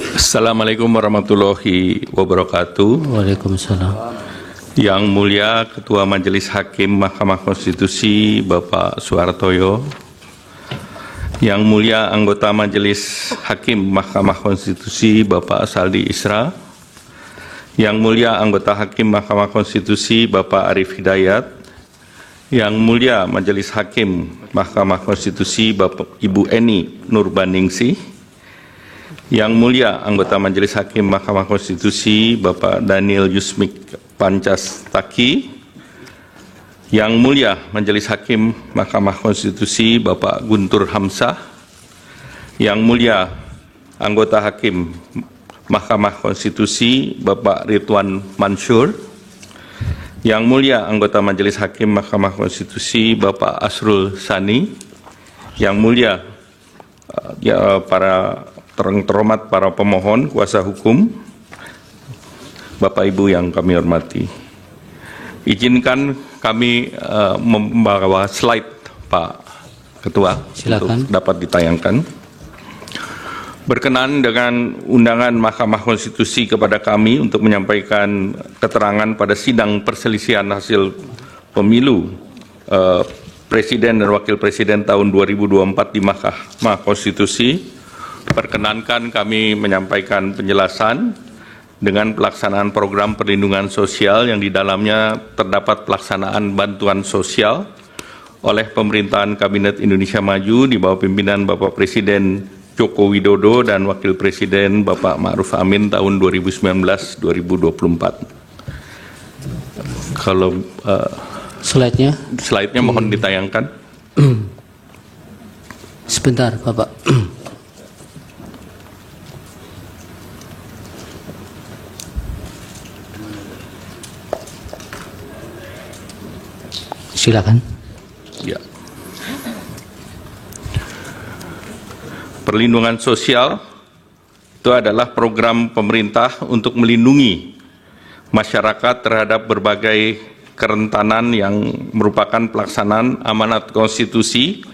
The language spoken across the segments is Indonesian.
Assalamualaikum warahmatullahi wabarakatuh. Waalaikumsalam. Yang mulia Ketua Majelis Hakim Mahkamah Konstitusi Bapak Suhartoyo, yang mulia anggota Majelis Hakim Mahkamah Konstitusi Bapak Saldi Isra, yang mulia anggota Hakim Mahkamah Konstitusi Bapak Arif Hidayat, yang mulia Majelis Hakim Mahkamah Konstitusi Bapak Ibu Eni Nurbaningsih, yang mulia anggota Majelis Hakim Mahkamah Konstitusi Bapak Daniel Yusmik Pancastaki, yang mulia Majelis Hakim Mahkamah Konstitusi Bapak Guntur Hamzah, yang mulia anggota Hakim Mahkamah Konstitusi Bapak Ridwan Mansur, yang mulia anggota Majelis Hakim Mahkamah Konstitusi Bapak Asrul Sani, yang mulia para terhormat para pemohon kuasa hukum, Bapak Ibu yang kami hormati. Izinkan kami membawa slide Pak Ketua. Silakan. Untuk dapat ditayangkan. Berkenan dengan undangan Mahkamah Konstitusi kepada kami untuk menyampaikan keterangan pada sidang perselisihan hasil pemilu Presiden dan Wakil Presiden tahun 2024 di Mahkamah Konstitusi. Perkenankan kami menyampaikan penjelasan dengan pelaksanaan program perlindungan sosial yang di dalamnya terdapat pelaksanaan bantuan sosial oleh pemerintahan Kabinet Indonesia Maju di bawah pimpinan Bapak Presiden Joko Widodo dan Wakil Presiden Bapak Ma'ruf Amin tahun 2019-2024. Kalau slide-nya mohon ditayangkan. Sebentar, Bapak. Silakan. Ya. Perlindungan sosial itu adalah program pemerintah untuk melindungi masyarakat terhadap berbagai kerentanan yang merupakan pelaksanaan amanat konstitusi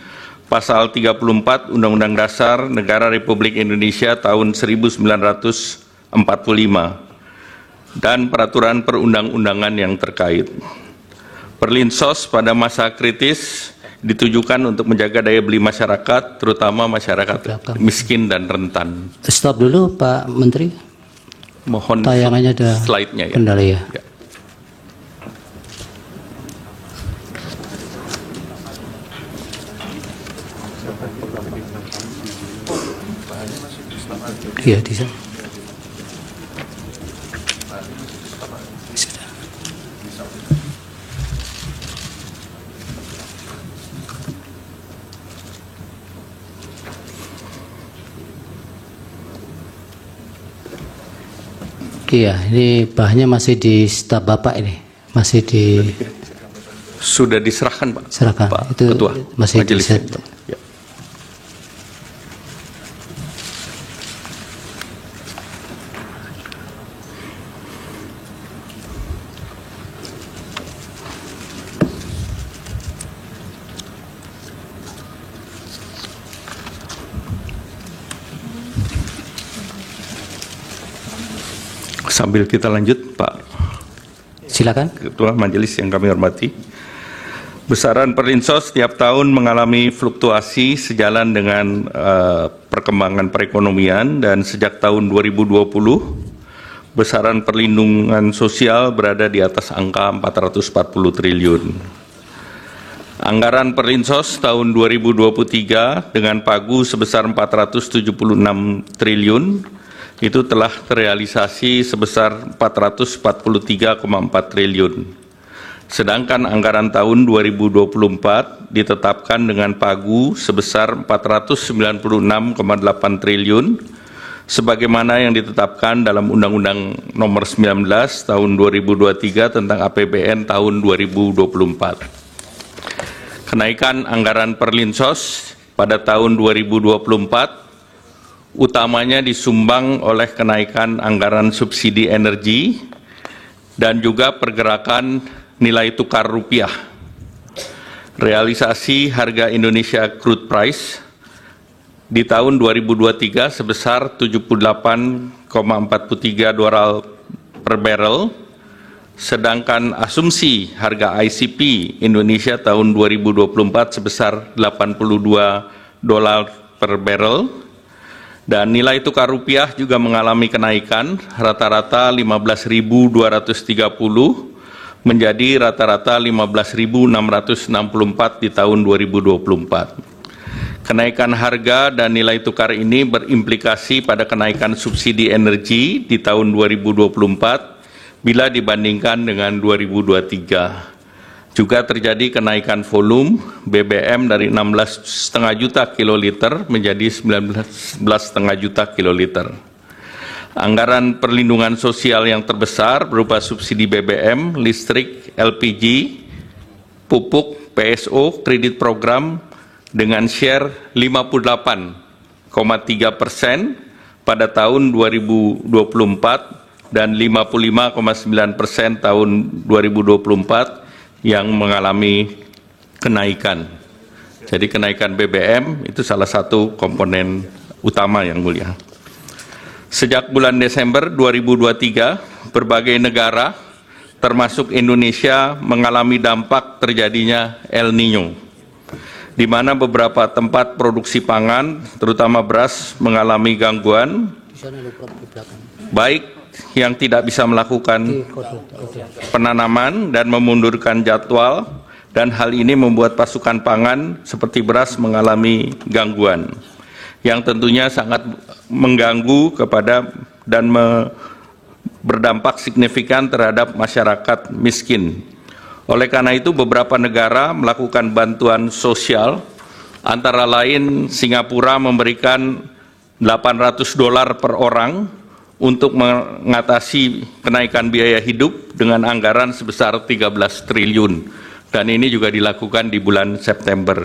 pasal 34 Undang-Undang Dasar Negara Republik Indonesia tahun 1945 dan peraturan perundang-undangan yang terkait. Perlinsos pada masa kritis ditujukan untuk menjaga daya beli masyarakat, terutama masyarakat miskin dan rentan. Stop dulu Pak Menteri. Mohon tayangannya ada slide-nya ya. Kendala ya. Iya, di sana. Iya, ini bahannya masih di staf Bapak ini, masih di. Sudah diserahkan Pak. Serahkan. Pak Itu Ketua masih Majelis. di. Ya. Sambil kita lanjut, Pak Silakan. Ketua Majelis yang kami hormati. Besaran perlinsos setiap tahun mengalami fluktuasi sejalan dengan perkembangan perekonomian dan sejak tahun 2020 besaran perlindungan sosial berada di atas angka 440 triliun. Anggaran perlinsos tahun 2023 dengan pagu sebesar 476 triliun itu telah terrealisasi sebesar 443,4 triliun. Sedangkan anggaran tahun 2024 ditetapkan dengan pagu sebesar 496,8 triliun sebagaimana yang ditetapkan dalam Undang-Undang Nomor 19 Tahun 2023 tentang APBN tahun 2024. Kenaikan anggaran perlinsos pada tahun 2024 utamanya disumbang oleh kenaikan anggaran subsidi energi dan juga pergerakan nilai tukar rupiah. Realisasi harga Indonesia Crude Price di tahun 2023 sebesar 78,43 dolar per barrel, sedangkan asumsi harga ICP Indonesia tahun 2024 sebesar 82 dolar per barrel, dan nilai tukar rupiah juga mengalami kenaikan rata-rata 15.230 menjadi rata-rata 15.664 di tahun 2024. Kenaikan harga dan nilai tukar ini berimplikasi pada kenaikan subsidi energi di tahun 2024 bila dibandingkan dengan 2023. Juga terjadi kenaikan volume BBM dari 16,5 juta kiloliter menjadi 19,5 juta kiloliter. Anggaran perlindungan sosial yang terbesar berupa subsidi BBM, listrik, LPG, pupuk, PSO, kredit program dengan share 58,3% pada tahun 2024 dan 55,9% tahun 2024 yang mengalami kenaikan. Jadi kenaikan BBM itu salah satu komponen utama yang mulia. Sejak bulan Desember 2023, berbagai negara termasuk Indonesia mengalami dampak terjadinya El Niño, di mana beberapa tempat produksi pangan, terutama beras, mengalami gangguan, baik yang tidak bisa melakukan penanaman dan memundurkan jadwal, dan hal ini membuat pasokan pangan seperti beras mengalami gangguan, yang tentunya sangat mengganggu kepada dan berdampak signifikan terhadap masyarakat miskin. Oleh karena itu, beberapa negara melakukan bantuan sosial, antara lain Singapura memberikan 800 dolar per orang untuk mengatasi kenaikan biaya hidup dengan anggaran sebesar 13 triliun, dan ini juga dilakukan di bulan September.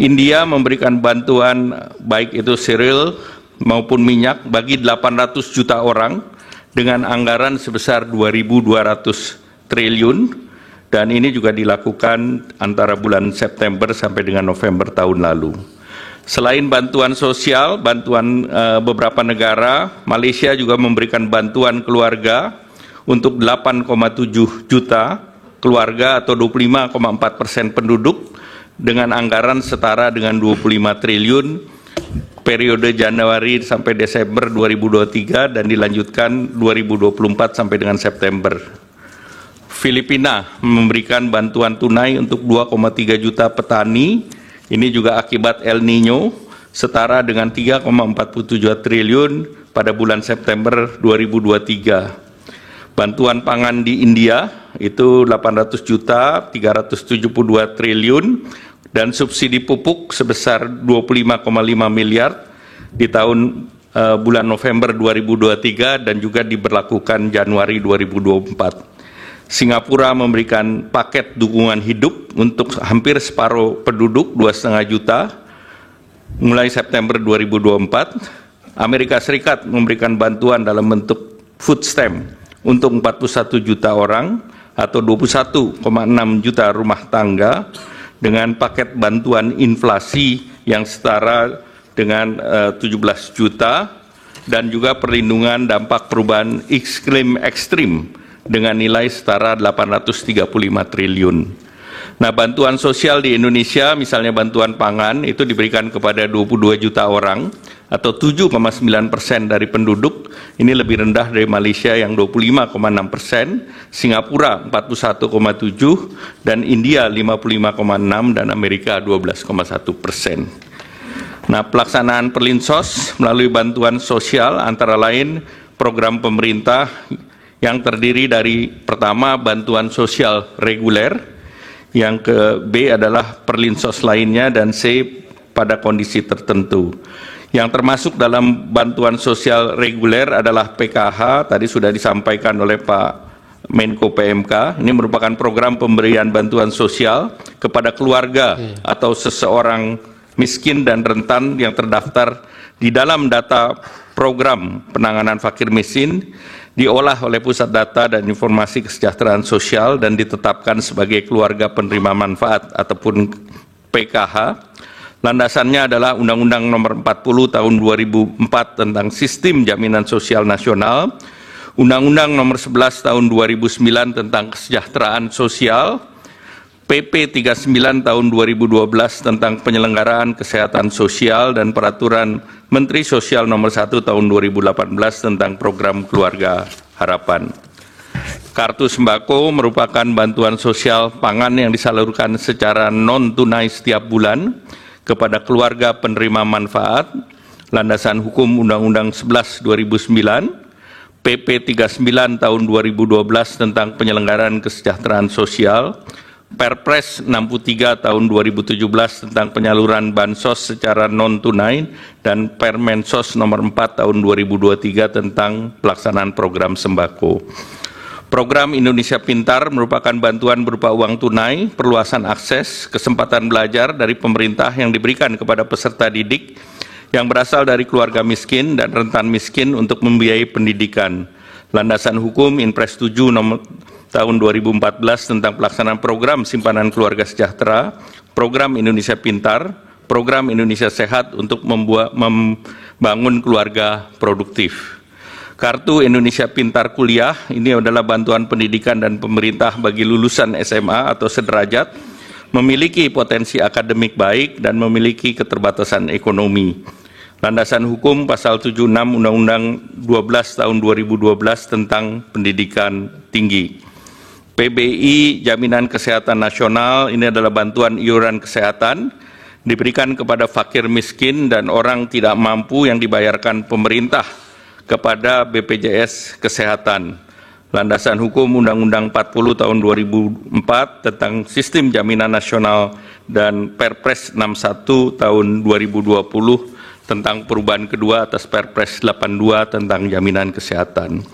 India memberikan bantuan baik itu cereal maupun minyak bagi 800 juta orang dengan anggaran sebesar 2.200 triliun, dan ini juga dilakukan antara bulan September sampai dengan November tahun lalu. Selain bantuan sosial, bantuan beberapa negara, Malaysia juga memberikan bantuan keluarga untuk 8,7 juta keluarga atau 25,4% penduduk dengan anggaran setara dengan 25 triliun periode Januari sampai Desember 2023 dan dilanjutkan 2024 sampai dengan September. Filipina memberikan bantuan tunai untuk 2,3 juta petani, ini juga akibat El Niño, setara dengan 3,47 triliun pada bulan September 2023. Bantuan pangan di India itu 800 juta, 372 triliun, dan subsidi pupuk sebesar 25,5 miliar di tahun bulan November 2023 dan juga diberlakukan Januari 2024. Singapura memberikan paket dukungan hidup untuk hampir separuh penduduk 2,5 juta mulai September 2024. Amerika Serikat memberikan bantuan dalam bentuk food stamp untuk 41 juta orang atau 21,6 juta rumah tangga dengan paket bantuan inflasi yang setara dengan 17 juta dan juga perlindungan dampak perubahan iklim ekstrim dengan nilai setara 835 triliun. Nah, bantuan sosial di Indonesia, misalnya bantuan pangan, itu diberikan kepada 22 juta orang atau 7,9% dari penduduk. Ini lebih rendah dari Malaysia yang 25,6%, Singapura 41,7%, dan India 55,6%, dan Amerika 12,1%. Nah, pelaksanaan Perlinsos melalui bantuan sosial antara lain program pemerintah yang terdiri dari pertama bantuan sosial reguler, yang ke B adalah perlinsos lainnya, dan C pada kondisi tertentu. Yang termasuk dalam bantuan sosial reguler adalah PKH, tadi sudah disampaikan oleh Pak Menko PMK. Ini merupakan program pemberian bantuan sosial kepada keluarga atau seseorang miskin dan rentan yang terdaftar di dalam data program penanganan fakir miskin, diolah oleh Pusat Data dan Informasi Kesejahteraan Sosial dan ditetapkan sebagai keluarga penerima manfaat ataupun PKH. Landasannya adalah Undang-Undang Nomor 40 Tahun 2004 tentang Sistem Jaminan Sosial Nasional, Undang-Undang Nomor 11 Tahun 2009 tentang Kesejahteraan Sosial, PP 39 Tahun 2012 tentang Penyelenggaraan Kesehatan Sosial, dan Peraturan Menteri Sosial Nomor 1 Tahun 2018 tentang Program Keluarga Harapan. Kartu sembako merupakan bantuan sosial pangan yang disalurkan secara non-tunai setiap bulan kepada keluarga penerima manfaat, landasan hukum Undang-Undang 11 2009, PP 39 Tahun 2012 tentang Penyelenggaraan Kesejahteraan Sosial, Perpres 63 Tahun 2017 tentang penyaluran bansos secara non-tunai, dan Permensos Nomor 4 Tahun 2023 tentang pelaksanaan program sembako. Program Indonesia Pintar merupakan bantuan berupa uang tunai, perluasan akses, kesempatan belajar dari pemerintah yang diberikan kepada peserta didik yang berasal dari keluarga miskin dan rentan miskin untuk membiayai pendidikan. Landasan hukum Inpres 7 Tahun 2014 tentang pelaksanaan program simpanan keluarga sejahtera, Program Indonesia Pintar, Program Indonesia Sehat untuk membangun keluarga produktif. Kartu Indonesia Pintar Kuliah ini adalah bantuan pendidikan dan pemerintah bagi lulusan SMA atau sederajat, memiliki potensi akademik baik dan memiliki keterbatasan ekonomi. Landasan hukum Pasal 76 Undang-Undang 12 Tahun 2012 tentang Pendidikan Tinggi. PBI Jaminan Kesehatan Nasional ini adalah bantuan iuran kesehatan diberikan kepada fakir miskin dan orang tidak mampu yang dibayarkan pemerintah kepada BPJS Kesehatan. Landasan hukum Undang-Undang 40 Tahun 2004 tentang Sistem Jaminan Nasional dan Perpres 61 Tahun 2020 tentang perubahan kedua atas Perpres 82 tentang jaminan kesehatan.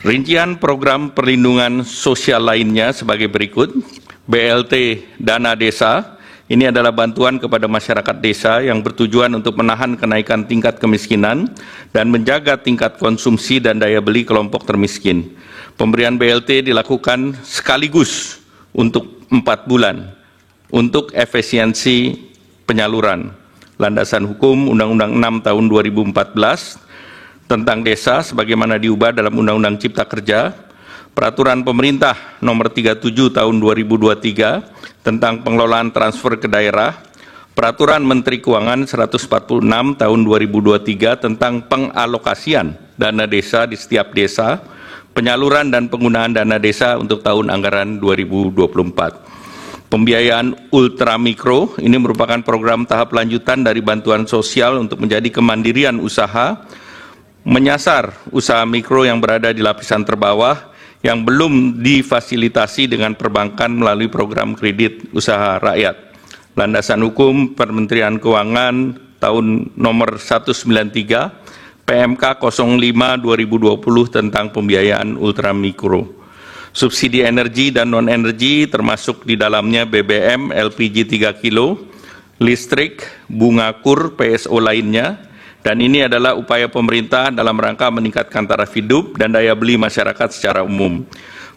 Rincian program perlindungan sosial lainnya sebagai berikut. BLT Dana Desa, ini adalah bantuan kepada masyarakat desa yang bertujuan untuk menahan kenaikan tingkat kemiskinan dan menjaga tingkat konsumsi dan daya beli kelompok termiskin. Pemberian BLT dilakukan sekaligus untuk 4 bulan untuk efisiensi penyaluran. Landasan hukum Undang-Undang 6 Tahun 2014 tentang desa sebagaimana diubah dalam Undang-Undang Cipta Kerja, Peraturan Pemerintah Nomor 37 Tahun 2023 tentang pengelolaan transfer ke daerah, Peraturan Menteri Keuangan 146 Tahun 2023 tentang pengalokasian dana desa di setiap desa, penyaluran dan penggunaan dana desa untuk tahun anggaran 2024. Pembiayaan ultramikro ini merupakan program tahap lanjutan dari bantuan sosial untuk menjadi kemandirian usaha, menyasar usaha mikro yang berada di lapisan terbawah yang belum difasilitasi dengan perbankan melalui program kredit usaha rakyat. Landasan hukum Kementerian Keuangan tahun nomor 193 PMK 05 2020 tentang pembiayaan ultramikro. Subsidi energi dan non-energi termasuk di dalamnya BBM, LPG 3 kilo, listrik, bunga kur, PSO lainnya, dan ini adalah upaya pemerintah dalam rangka meningkatkan taraf hidup dan daya beli masyarakat secara umum.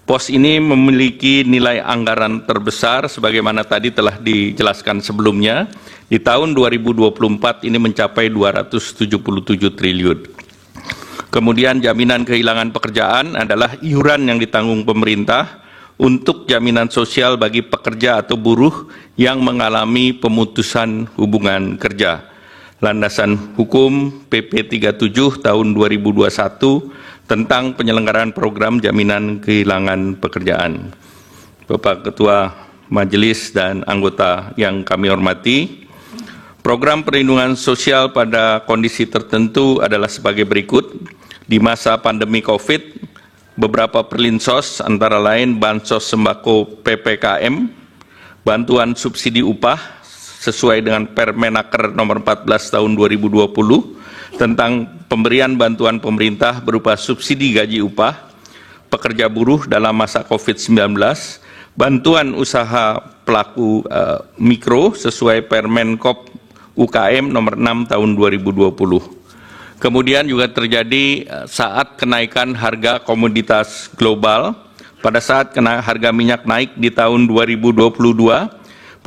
Pos ini memiliki nilai anggaran terbesar sebagaimana tadi telah dijelaskan sebelumnya. Di tahun 2024 ini mencapai 277 triliun. Kemudian jaminan kehilangan pekerjaan adalah iuran yang ditanggung pemerintah untuk jaminan sosial bagi pekerja atau buruh yang mengalami pemutusan hubungan kerja. Landasan hukum PP 37 tahun 2021 tentang penyelenggaraan program jaminan kehilangan pekerjaan. Bapak Ketua Majelis dan anggota yang kami hormati, program perlindungan sosial pada kondisi tertentu adalah sebagai berikut. Di masa pandemi COVID, beberapa perlinsos antara lain bansos sembako PPKM, bantuan subsidi upah sesuai dengan Permenaker nomor 14 tahun 2020 tentang pemberian bantuan pemerintah berupa subsidi gaji upah pekerja buruh dalam masa COVID-19, bantuan usaha pelaku mikro sesuai Permenkop UKM nomor 6 tahun 2020. Kemudian juga terjadi saat kenaikan harga komoditas global. Pada saat harga minyak naik di tahun 2022,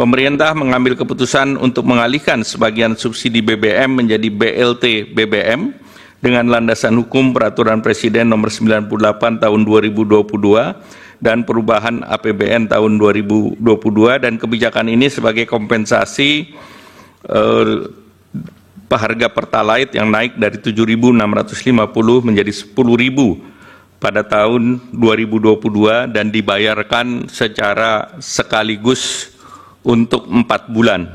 pemerintah mengambil keputusan untuk mengalihkan sebagian subsidi BBM menjadi BLT BBM dengan landasan hukum Peraturan Presiden Nomor 98 Tahun 2022 dan perubahan APBN tahun 2022, dan kebijakan ini sebagai kompensasi harga Pertalite yang naik dari 7.650 menjadi 10.000 pada tahun 2022 dan dibayarkan secara sekaligus untuk 4 bulan.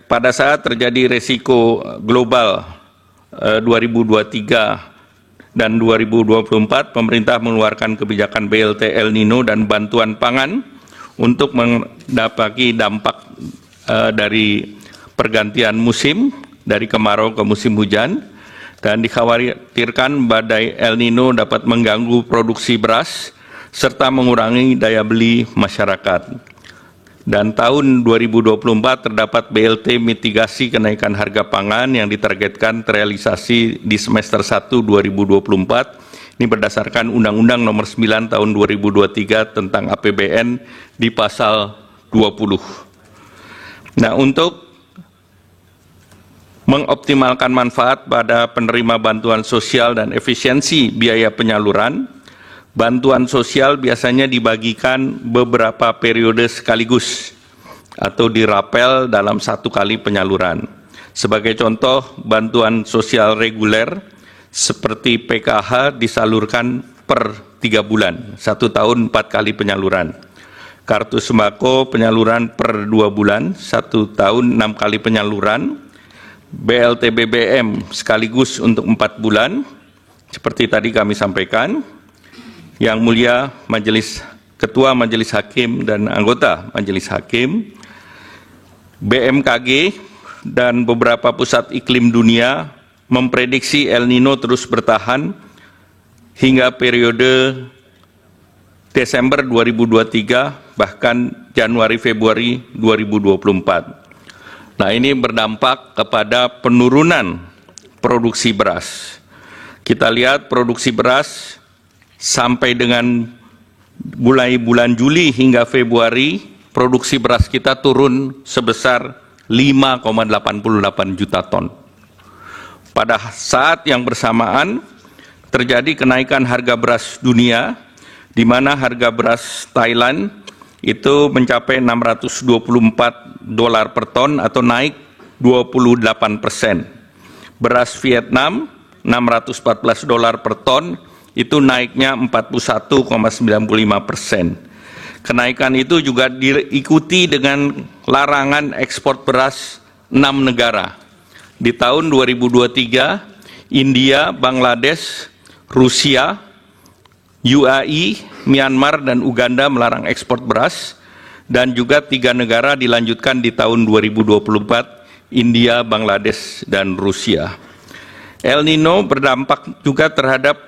Pada saat terjadi resiko global 2023 dan 2024, pemerintah mengeluarkan kebijakan BLT El Nino dan bantuan pangan untuk mendapati dampak dari pergantian musim dari kemarau ke musim hujan, dan dikhawatirkan badai El Nino dapat mengganggu produksi beras serta mengurangi daya beli masyarakat. Dan tahun 2024 terdapat BLT mitigasi kenaikan harga pangan yang ditargetkan terrealisasi di semester 1 2024. Ini berdasarkan Undang-Undang Nomor 9 Tahun 2023 tentang APBN di pasal 20. Nah, untuk mengoptimalkan manfaat pada penerima bantuan sosial dan efisiensi biaya penyaluran, bantuan sosial biasanya dibagikan beberapa periode sekaligus atau dirapel dalam satu kali penyaluran. Sebagai contoh, bantuan sosial reguler seperti PKH disalurkan per 3 bulan, 1 tahun 4 kali penyaluran. Kartu sembako penyaluran per 2 bulan, 1 tahun 6 kali penyaluran. BLT BBM sekaligus untuk 4 bulan, seperti tadi kami sampaikan. Yang Mulia Ketua Majelis Hakim dan anggota Majelis Hakim, BMKG dan beberapa pusat iklim dunia memprediksi El Nino terus bertahan hingga periode Desember 2023 bahkan Januari-Februari 2024. Nah, ini berdampak kepada penurunan produksi beras. Kita lihat produksi beras sampai dengan mulai bulan Juli hingga Februari, produksi beras kita turun sebesar 5,88 juta ton. Pada saat yang bersamaan terjadi kenaikan harga beras dunia, di mana harga beras Thailand itu mencapai $624 per ton atau naik 28%. Beras Vietnam $614 per ton itu naiknya 41,95%. Kenaikan itu juga diikuti dengan larangan ekspor beras 6 negara. Di tahun 2023, India, Bangladesh, Rusia, UAE, Myanmar, dan Uganda melarang ekspor beras, dan juga 3 negara dilanjutkan di tahun 2024, India, Bangladesh, dan Rusia. El Nino berdampak juga terhadap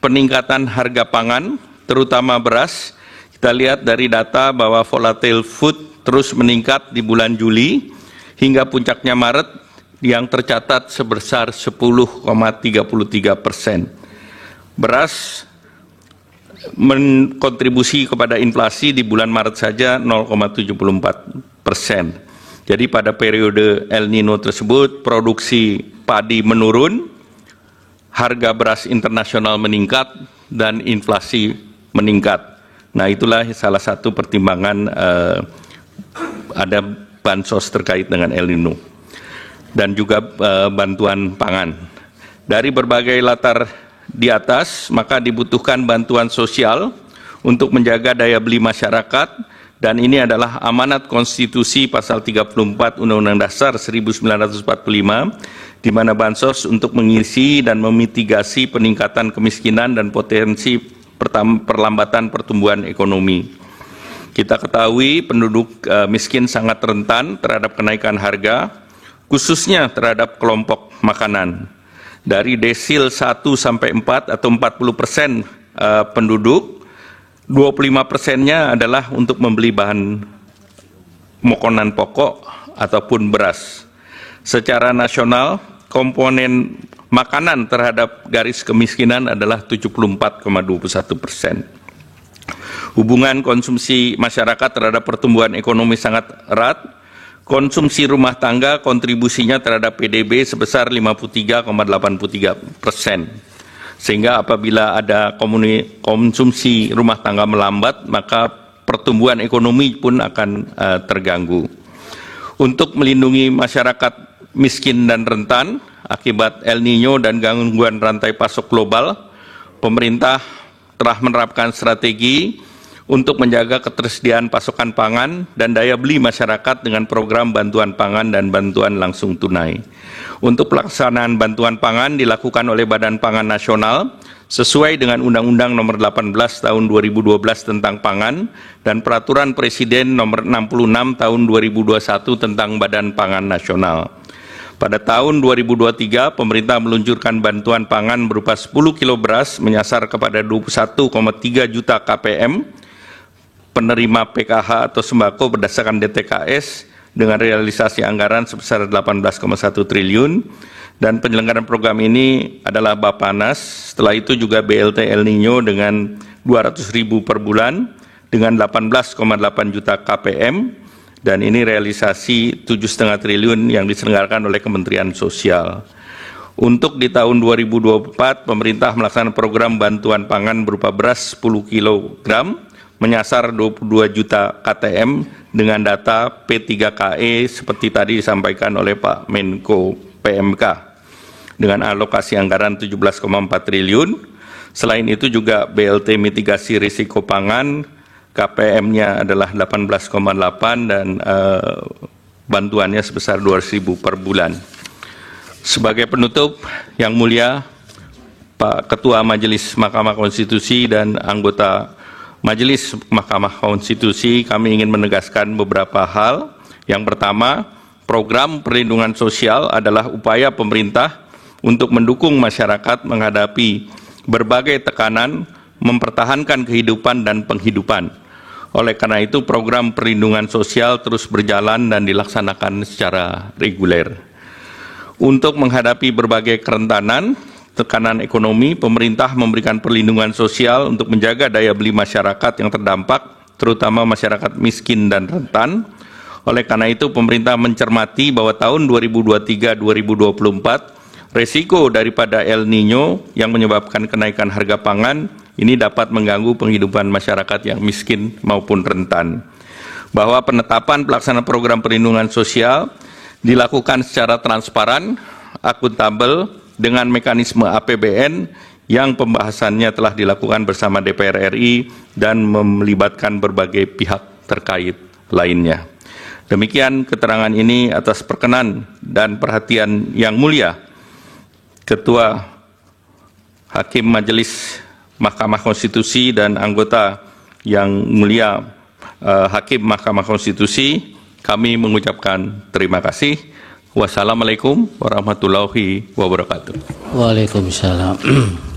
peningkatan harga pangan, terutama beras. Kita lihat dari data bahwa volatile food terus meningkat di bulan Juli, hingga puncaknya Maret yang tercatat sebesar 10,33%. Beras menkontribusi kepada inflasi di bulan Maret saja 0,74%. Jadi pada periode El Nino tersebut produksi padi menurun, harga beras internasional meningkat, dan inflasi meningkat. Nah, itulah salah satu pertimbangan ada bansos terkait dengan El Nino dan juga bantuan pangan. Dari berbagai latar di atas, maka dibutuhkan bantuan sosial untuk menjaga daya beli masyarakat, dan ini adalah amanat konstitusi pasal 34 Undang-Undang Dasar 1945, di mana bansos untuk mengisi dan memitigasi peningkatan kemiskinan dan potensi perlambatan pertumbuhan ekonomi. Kita ketahui penduduk miskin sangat rentan terhadap kenaikan harga, khususnya terhadap kelompok makanan. Dari desil 1 sampai 4 atau 40% penduduk, 25%-nya adalah untuk membeli bahan makanan pokok ataupun beras. Secara nasional, komponen makanan terhadap garis kemiskinan adalah 74,21%. Hubungan konsumsi masyarakat terhadap pertumbuhan ekonomi sangat erat. Konsumsi rumah tangga kontribusinya terhadap PDB sebesar 53,83%. Sehingga apabila ada konsumsi rumah tangga melambat, maka pertumbuhan ekonomi pun akan terganggu. Untuk melindungi masyarakat miskin dan rentan akibat El Nino dan gangguan rantai pasok global, pemerintah telah menerapkan strategi untuk menjaga ketersediaan pasokan pangan dan daya beli masyarakat dengan program bantuan pangan dan bantuan langsung tunai. Untuk pelaksanaan bantuan pangan dilakukan oleh Badan Pangan Nasional sesuai dengan Undang-Undang Nomor 18 Tahun 2012 tentang Pangan dan Peraturan Presiden Nomor 66 Tahun 2021 tentang Badan Pangan Nasional. Pada tahun 2023, pemerintah meluncurkan bantuan pangan berupa 10 kilo beras menyasar kepada 21,3 juta KPM penerima PKH atau sembako berdasarkan DTKS dengan realisasi anggaran sebesar 18,1 triliun, dan penyelenggaraan program ini adalah Bappenas. Setelah itu juga BLT El Nino dengan 200.000 per bulan dengan 18,8 juta KPM, dan ini realisasi 7,5 triliun yang diselenggarakan oleh Kementerian Sosial. Untuk di tahun 2024, pemerintah melaksanakan program bantuan pangan berupa beras 10 kg menyasar 22 juta KTM dengan data P3KE seperti tadi disampaikan oleh Pak Menko PMK dengan alokasi anggaran 17,4 triliun. Selain itu juga BLT mitigasi risiko pangan KPM-nya adalah 18,8 dan bantuannya sebesar 200.000 per bulan. Sebagai penutup, Yang Mulia Pak Ketua Majelis Mahkamah Konstitusi dan anggota Majelis Mahkamah Konstitusi, kami ingin menegaskan beberapa hal. Yang pertama, program perlindungan sosial adalah upaya pemerintah untuk mendukung masyarakat menghadapi berbagai tekanan, mempertahankan kehidupan dan penghidupan. Oleh karena itu, program perlindungan sosial terus berjalan dan dilaksanakan secara reguler. Untuk menghadapi berbagai kerentanan, tekanan ekonomi, pemerintah memberikan perlindungan sosial untuk menjaga daya beli masyarakat yang terdampak, terutama masyarakat miskin dan rentan. Oleh karena itu, pemerintah mencermati bahwa tahun 2023-2024, resiko daripada El Nino yang menyebabkan kenaikan harga pangan ini dapat mengganggu penghidupan masyarakat yang miskin maupun rentan. Bahwa penetapan pelaksanaan program perlindungan sosial dilakukan secara transparan, akuntabel, dengan mekanisme APBN yang pembahasannya telah dilakukan bersama DPR RI dan melibatkan berbagai pihak terkait lainnya. Demikian keterangan ini atas perkenan dan perhatian Yang Mulia Ketua Hakim Majelis Mahkamah Konstitusi dan anggota Yang Mulia Hakim Mahkamah Konstitusi. Kami mengucapkan terima kasih. Wassalamualaikum warahmatullahi wabarakatuh. Waalaikumsalam.